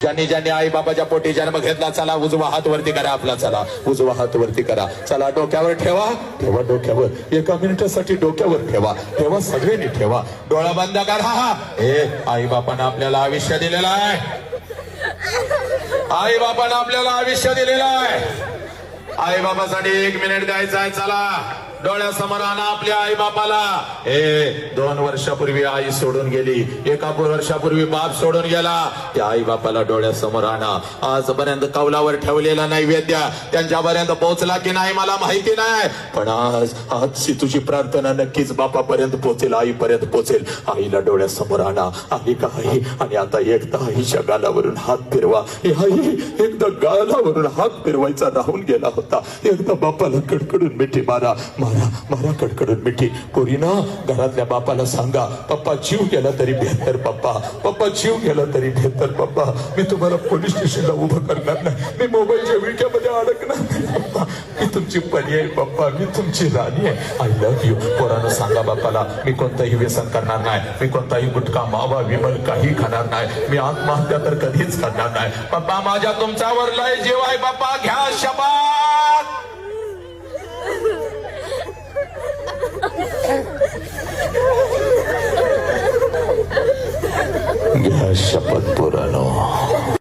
ज्यांनी ज्यांनी आई बाबाच्या पोटी जन्म घेतला, चला उजवा हात वरती करा आपला, चला उजवा हात वरती करा, चला डोक्यावर ठेवा, ठेवा डोक्यावर, 1 मिनिटासाठी डोक्यावर ठेवा, ठेवा सगळ्यांनी ठेवा, डोळा बंद करा. आई बापानं आपल्याला आयुष्य दिलेलं आहे, आई बापानं आपल्याला आयुष्य दिलेलं आहे. आई बाबासाठी 1 मिनिट द्यायचा आहे. चला डोळ्यासमोर आणा आपल्या आई बापाला. 2 वर्षापूर्वी आई सोडून गेली, 1 वर्षापूर्वी बाप सोडून गेला. त्या आई बापाला डोळ्यासमोर आणा. आजपर्यंत कौलावर ठेवलेला नैवेद्य त्यांच्यापर्यंत पोहोचला की नाही मला माहिती नाही, पण आजची तुझी प्रार्थना नक्कीच बापापर्यंत पोहोचेल, आईपर्यंत पोहोचेल. आईला डोळ्यासमोर आणा. आई का आई, आणि आता एकदा आईच्या गालावरून हात फिरवा. आई एकदा गालावरून हात फिरवायचा राहून गेला होता. एकदा बापाला कडकडून मिठी मारा, मारा कडकडून मिठी. पोरीना घरातल्या बापाला सांगा, पप्पा जीव गेला तरी बेहतर पप्पा, पप्पा जीव गेला तरी बेहतर पप्पा. मी तुम्हाला पोलीस स्टेशनला उभं करणार नाही, मी मोबाईलच्या विळक्यामध्ये अडकणार नाही पप्पा. मी तुमची परी आहे पप्पा, मी तुमची राणी आहे. I love you. पोरानं सांगा बापाला, मी कोणतंही व्यसन करणार नाही, मी कोणताही गुटखा मावा विमल काही खाणार नाही, मी आत्महत्या तर कधीच करणार नाही. पप्पा माझ्या तुमच्यावर लय जीव आहे पप्पा, घ्या शपथ. घ्या शपथ पोरानो.